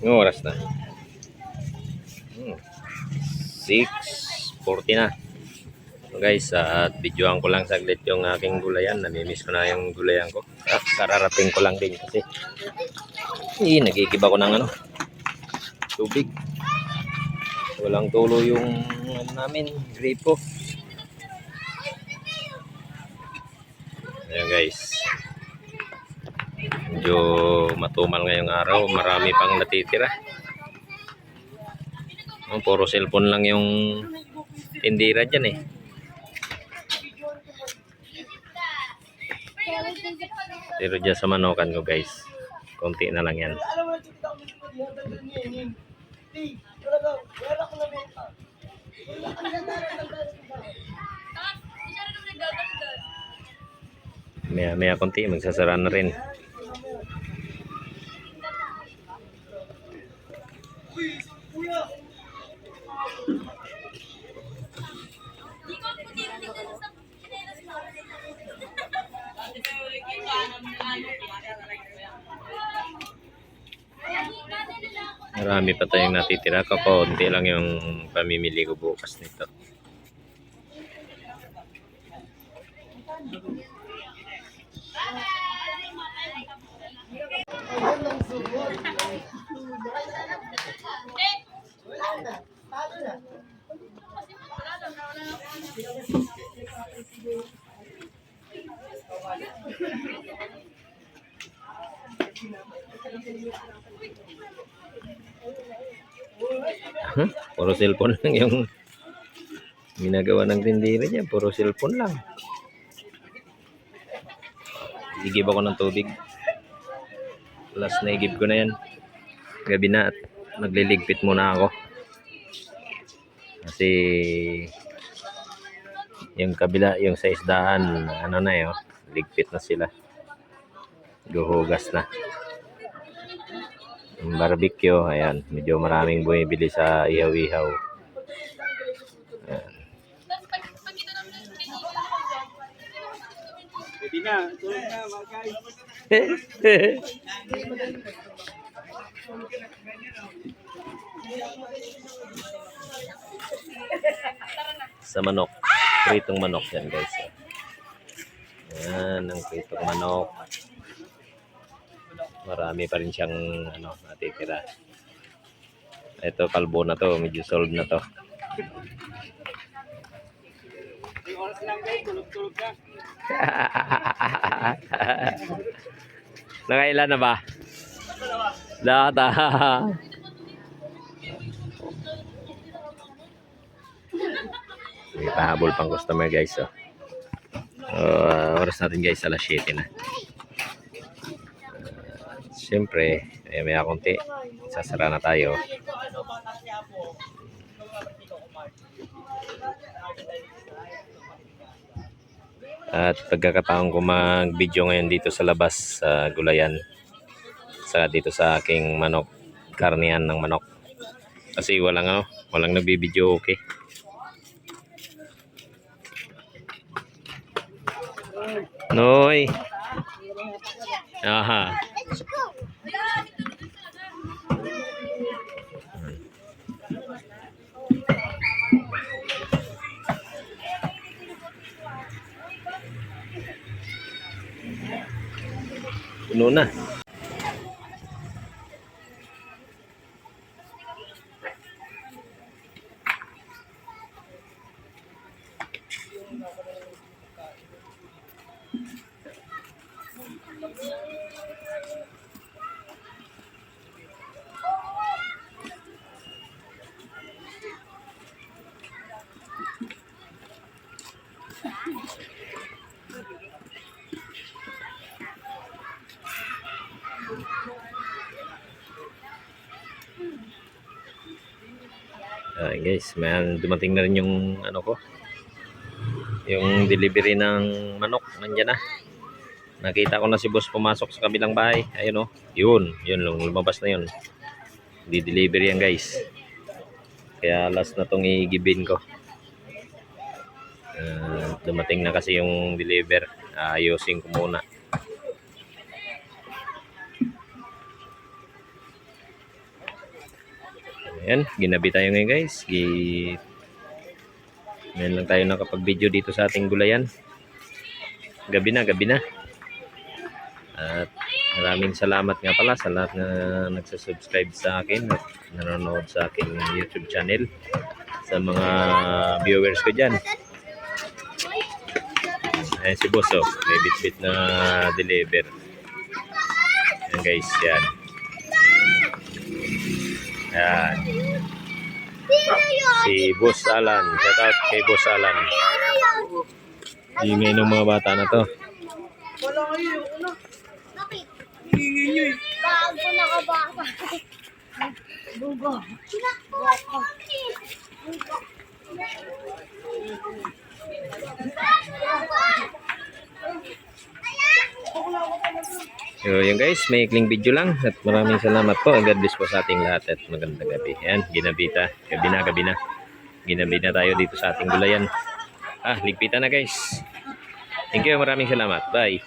Yung oras na. 6:40 na. So guys, at videoan ko lang saglit yung aking gulayan. Namimiss ko na yung gulayan ko. Kararating ko lang din kasi nagigiba ko ng tubig. Walang tulo yung namin, gripo. Ayan guys. Medyo matumal ngayong araw. Marami pang natitira. Puro cellphone lang yung tindira dyan eh. Pero dyan sa manokan ko guys, konti na lang yan. Maya konti, magsasara na rin. Marami pa tayong natitira. Konti lang yung pamimili ko bukas nito. Puro cellphone lang yung ginagawa ng tindira niya. Puro cellphone lang. Igib ako ng tubig. Last na igib ko na yan. Gabi na at magliligpit muna ako. Kasi yung kabila, yung sa isdaan, na yun, ligpit na sila. Guhugas na. Yung barbecue, ayan, medyo maraming bumibili sa ihaw-ihaw. Ayan. Pwede na, tulog na mga guys. Sa manok, pritong manok yan guys. Ayan, ang pritong manok. Marami pa rin siyang natitira. Ito kalbo na to, medyo solved na to. Yung oras lang guys, tulog-tulog ka. Nakailan na ba? Data. May pahabol pang customer guys. Oras natin guys, alas 7 na. Siyempre, may konti. Sasara na tayo. At pagkakataon ko mag-video ngayon dito sa labas sa gulayan. Saka dito sa aking manok, karnihan ng manok. Kasi walang nagbibideo, okay. Noy. Aha. Puno na. Guys, may dumating na rin yung yung delivery ng manok. Nandiyan na. Nakita ko na si boss pumasok sa kabilang bahay. Ayun yun lumabas na yun. Di-delivery yan guys. Kaya last na tong igibin ko. Dumating na kasi yung deliver. Ayusin ko muna. Ayan, ginabi tayo ngayon guys. Ngayon lang tayo nakapag-video dito sa ating gulayan. Gabi na, gabi na. At maraming salamat nga pala sa lahat na nagsasubscribe sa akin at nanonood sa aking YouTube channel. Sa mga viewers ko dyan. Ayan si Boss, oh. May bit-bit na deliver. Ayan guys, yan. Yan. Si Boss Alan. Shout out kay Boss Alan. Ingay ng mga bata na to. Wala kayo, ano? Bakit? Hingin nyo eh. Bago nakabasa. Bugo. Sinakuha ko. Bugo. So yun guys, may ikling video lang at maraming salamat po. God bless po sa ating lahat at magandang gabi. Yan, ginabita. Gabi na, gabi na. Ginabi na tayo dito sa ating gulayan. Ligpitan na guys. Thank you, maraming salamat. Bye.